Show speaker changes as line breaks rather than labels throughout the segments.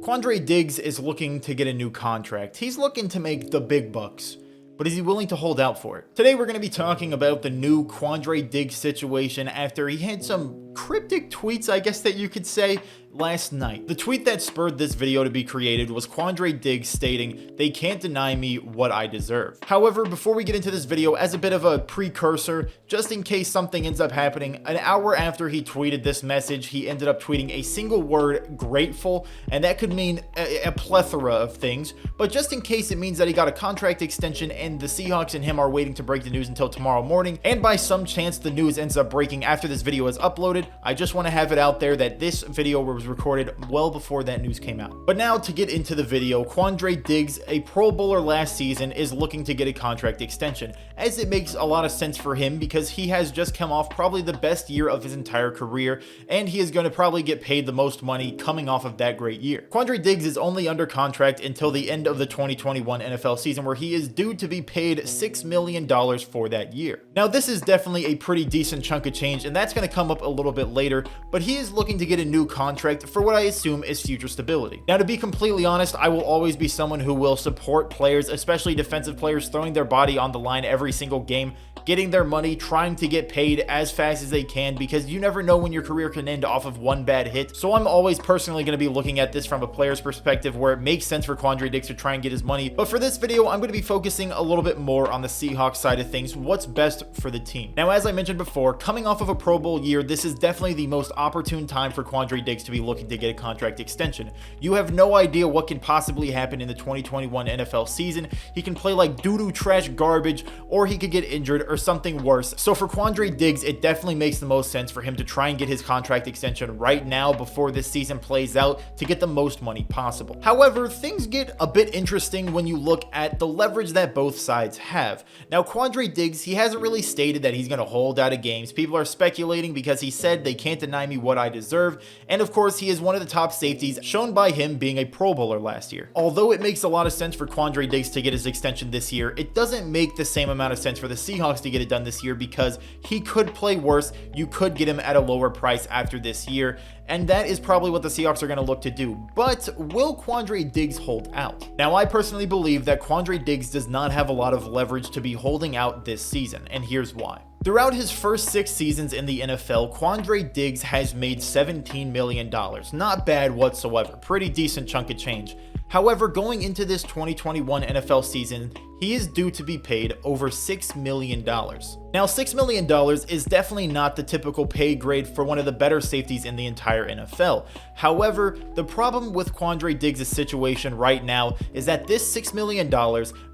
Quandre Diggs is looking to get a new contract. He's looking to make the big bucks. But is he willing to hold out for it? Today we're going to be talking about the new Quandre Diggs situation after he had some cryptic tweets, I guess that you could say, last night. The tweet that spurred this video to be created was Quandre Diggs stating, "They can't deny me what I deserve." However, before we get into this video, as a bit of a precursor, just in case something ends up happening, an hour after he tweeted this message, he ended up tweeting a single word, grateful, and that could mean a plethora of things, but just in case it means that he got a contract extension and the Seahawks and him are waiting to break the news until tomorrow morning, and by some chance the news ends up breaking after this video is uploaded, I just want to have it out there that this video was recorded well before that news came out. But now to get into the video, Quandre Diggs, a Pro Bowler last season, is looking to get a contract extension, as it makes a lot of sense for him because he has just come off probably the best year of his entire career, and he is going to probably get paid the most money coming off of that great year. Quandre Diggs is only under contract until the end of the 2021 NFL season, where he is due to be paid $6 million for that year. Now this is definitely a pretty decent chunk of change, and that's going to come up a little bit later, but he is looking to get a new contract for what I assume is future stability. Now, to be completely honest, I will always be someone who will support players, especially defensive players, throwing their body on the line every single game, getting their money, trying to get paid as fast as they can, because you never know when your career can end off of one bad hit. So I'm always personally going to be looking at this from a player's perspective, where it makes sense for Quandre Diggs to try and get his money. But for this video, I'm going to be focusing a little bit more on the Seahawks side of things, what's best for the team. Now, as I mentioned before, coming off of a Pro Bowl year, this is definitely the most opportune time for Quandre Diggs to be looking to get a contract extension. You have no idea what can possibly happen in the 2021 NFL season. He can play like doo-doo trash garbage, or he could get injured or something worse. So for Quandre Diggs, it definitely makes the most sense for him to try and get his contract extension right now before this season plays out to get the most money possible. However, things get a bit interesting when you look at the leverage that both sides have. Now, Quandre Diggs, he hasn't really stated that he's going to hold out of games. People are speculating because he said they can't deny me what I deserve, and of course he is one of the top safeties, shown by him being a Pro Bowler last year. Although it makes a lot of sense for Quandre Diggs to get his extension this year, it doesn't make the same amount of sense for the Seahawks to get it done this year, because he could play worse. You could get him at a lower price after this year, and that is probably what the Seahawks are going to look to do. But will Quandre Diggs hold out? Now, I personally believe that Quandre Diggs does not have a lot of leverage to be holding out this season, and here's why. Throughout his first 6 seasons in the NFL, Quandre Diggs has made $17 million. Not bad whatsoever. Pretty decent chunk of change. However, going into this 2021 NFL season, he is due to be paid over $6 million. Now, $6 million is definitely not the typical pay grade for one of the better safeties in the entire NFL. However, the problem with Quandre Diggs' situation right now is that this $6 million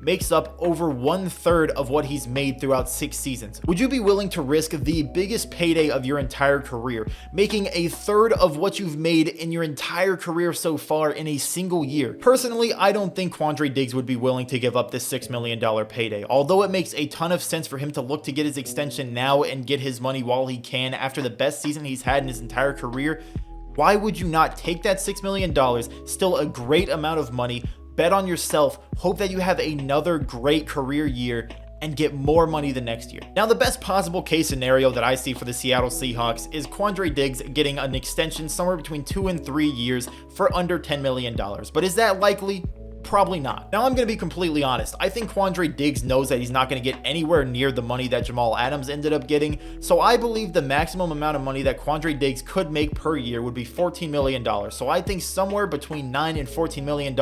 makes up over 1/3 of what he's made throughout 6 seasons. Would you be willing to risk the biggest payday of your entire career, making 1/3 of what you've made in your entire career so far in a single year? Personally, I don't think Quandre Diggs would be willing to give up this $6 million payday, although it makes a ton of sense for him to look to get his extension now and get his money while he can after the best season he's had in his entire career. Why would you not take that $6 million, still a great amount of money, bet on yourself, hope that you have another great career year, and get more money the next year? Now, the best possible case scenario that I see for the Seattle Seahawks is Quandre Diggs getting an extension somewhere between 2 and 3 years for under $10 million. But is that likely? Probably not. Now, I'm going to be completely honest. I think Quandre Diggs knows that he's not going to get anywhere near the money that Jamal Adams ended up getting, so I believe the maximum amount of money that Quandre Diggs could make per year would be $14 million. So I think somewhere between $9 and $14 million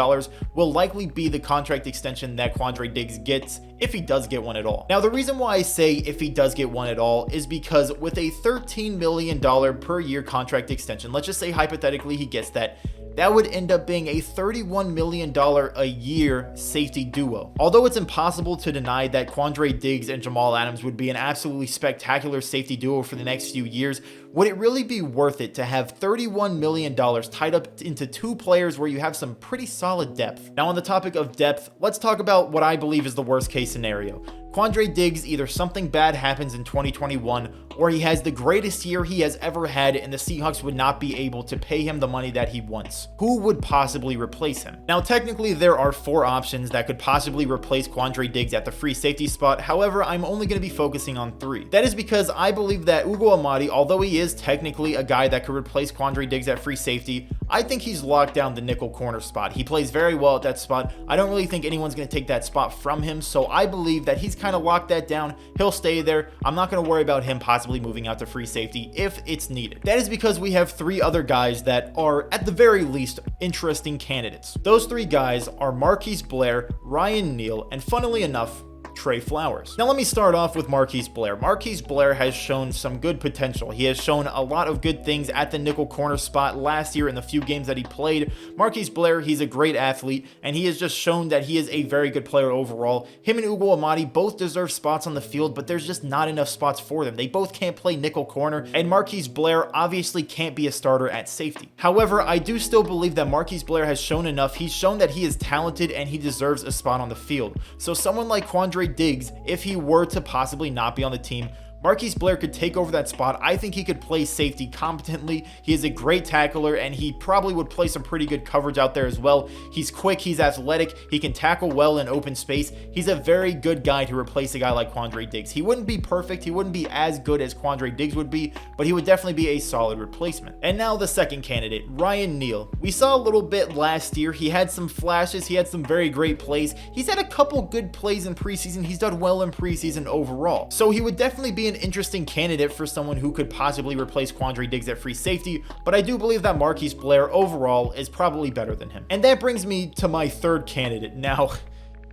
will likely be the contract extension that Quandre Diggs gets, if he does get one at all. Now, the reason why I say if he does get one at all is because with a $13 million per year contract extension, let's just say hypothetically he gets that, that would end up being a $31 million a year safety duo. Although it's impossible to deny that Quandre Diggs and Jamal Adams would be an absolutely spectacular safety duo for the next few years, would it really be worth it to have $31 million tied up into 2 players where you have some pretty solid depth? Now, on the topic of depth, let's talk about what I believe is the worst case scenario. Quandre Diggs, either something bad happens in 2021 or he has the greatest year he has ever had and the Seahawks would not be able to pay him the money that he wants. Who would possibly replace him? Now, technically, there are 4 options that could possibly replace Quandre Diggs at the free safety spot. However, I'm only going to be focusing on 3. That is because I believe that Ugo Amadi, although he is technically a guy that could replace Quandre Diggs at free safety, I think he's locked down the nickel corner spot. He plays very well at that spot. I don't really think anyone's going to take that spot from him, so I believe that he's kind of locked that down. He'll stay there. I'm not going to worry about him possibly moving out to free safety if it's needed. That is because we have three other guys that are, at the very least, interesting candidates. Those three guys are Marquise Blair, Ryan Neal, and funnily enough, Trey Flowers. Now let me start off with Marquise Blair. Marquise Blair has shown some good potential. He has shown a lot of good things at the nickel corner spot last year in the few games that he played. Marquise Blair, he's a great athlete, and he has just shown that he is a very good player overall. Him and Ugo Amadi both deserve spots on the field, but there's just not enough spots for them. They both can't play nickel corner, and Marquise Blair obviously can't be a starter at safety. However, I do still believe that Marquise Blair has shown enough. He's shown that he is talented and he deserves a spot on the field. So someone like Quandre Diggs, if he were to possibly not be on the team, Marquise Blair could take over that spot. I think he could play safety competently. He is a great tackler, and he probably would play some pretty good coverage out there as well. He's quick, he's athletic, he can tackle well in open space. He's a very good guy to replace a guy like Quandre Diggs. He wouldn't be perfect, he wouldn't be as good as Quandre Diggs would be, but he would definitely be a solid replacement. And now the second candidate, Ryan Neal. We saw a little bit last year. He had some flashes, he had some very great plays. He's had a couple good plays in preseason. He's done well in preseason overall. So he would definitely be an interesting candidate for someone who could possibly replace Quandre Diggs at free safety, but I do believe that Marquise Blair overall is probably better than him. And that brings me to my third candidate. Now,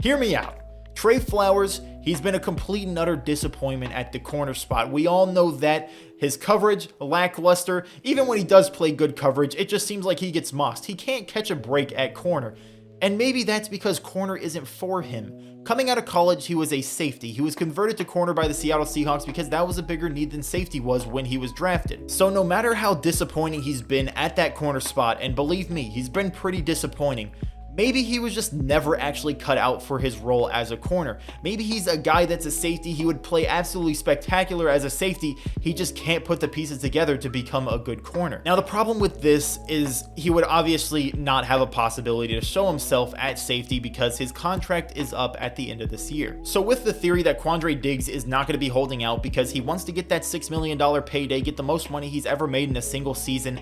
hear me out. Trey Flowers, he's been a complete and utter disappointment at the corner spot. We all know that. His coverage, lackluster. Even when he does play good coverage, it just seems like he gets mossed. He can't catch a break at corner. And maybe that's because corner isn't for him. Coming out of college, he was a safety. He was converted to corner by the Seattle Seahawks because that was a bigger need than safety was when he was drafted. So no matter how disappointing he's been at that corner spot, and believe me, he's been pretty disappointing, maybe he was just never actually cut out for his role as a corner. Maybe he's a guy that's a safety. He would play absolutely spectacular as a safety. He just can't put the pieces together to become a good corner. Now, the problem with this is he would obviously not have a possibility to show himself at safety because his contract is up at the end of this year. So with the theory that Quandre Diggs is not going to be holding out because he wants to get that $6 million payday, get the most money he's ever made in a single season,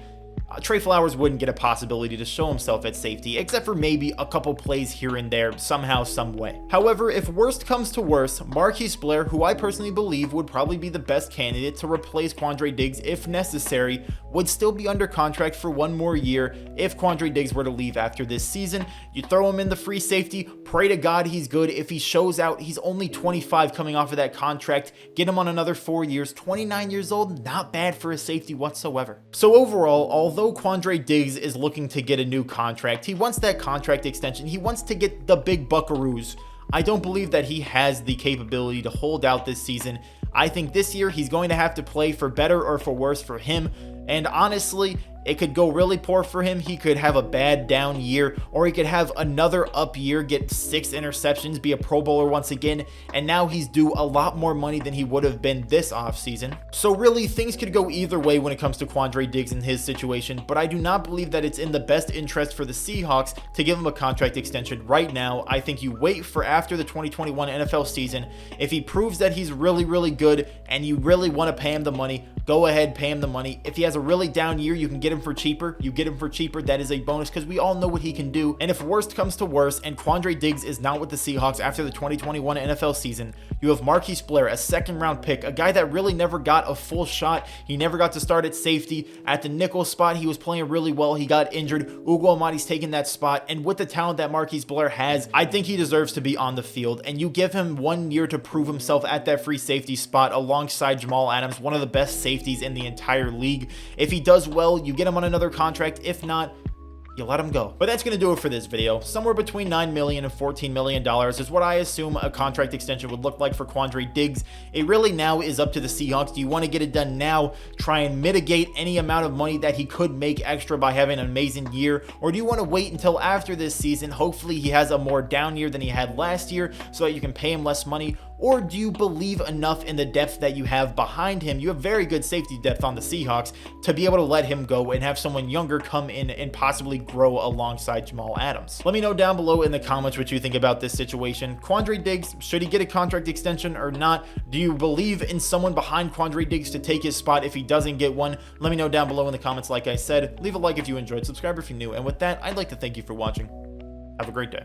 Trey Flowers wouldn't get a possibility to show himself at safety, except for maybe a couple plays here and there, somehow, some way. However, if worst comes to worst, Marquise Blair, who I personally believe would probably be the best candidate to replace Quandre Diggs if necessary, would still be under contract for one more year if Quandre Diggs were to leave after this season. You throw him in the free safety, pray to God he's good. If he shows out, he's only 25 coming off of that contract, get him on another 4 years, 29 years old, not bad for a safety whatsoever. So overall, although Quandre Diggs is looking to get a new contract, he wants that contract extension, he wants to get the big buckaroos, I don't believe that he has the capability to hold out this season. I think this year he's going to have to play for better or for worse for him, and honestly, it could go really poor for him. He could have a bad down year, or he could have another up year, get 6 interceptions, be a Pro Bowler once again, and now he's due a lot more money than he would have been this offseason. So really, things could go either way when it comes to Quandre Diggs in his situation, but I do not believe that it's in the best interest for the Seahawks to give him a contract extension right now. I think you wait for after the 2021 NFL season. If he proves that he's really good and you really want to pay him the money, go ahead, pay him the money. If he has a really down year, you can get him for cheaper. You get him for cheaper. That is a bonus because we all know what he can do. And if worst comes to worst and Quandre Diggs is not with the Seahawks after the 2021 NFL season, you have Marquise Blair, a second-round pick, a guy that really never got a full shot. He never got to start at safety. At the nickel spot, he was playing really well. He got injured. Ugo Amadi's taking that spot. And with the talent that Marquise Blair has, I think he deserves to be on the field. And you give him 1 year to prove himself at that free safety spot alongside Jamal Adams, one of the best safeties in the entire league. If he does well, you get him on another contract. If not, you let him go. But that's going to do it for this video. Somewhere between $9 million and $14 million is what I assume a contract extension would look like for Quandre Diggs. It really now is up to the Seahawks. Do you want to get it done now, try and mitigate any amount of money that he could make extra by having an amazing year, or do you want to wait until after this season? Hopefully he has a more down year than he had last year so that you can pay him less money, Or do you believe enough in the depth that you have behind him? You have very good safety depth on the Seahawks to be able to let him go and have someone younger come in and possibly grow alongside Jamal Adams. Let me know down below in the comments what you think about this situation. Quandre Diggs, should he get a contract extension or not? Do you believe in someone behind Quandre Diggs to take his spot if he doesn't get one? Let me know down below in the comments. Like I said, leave a like if you enjoyed, subscribe if you're new, and with that, I'd like to thank you for watching. Have a great day.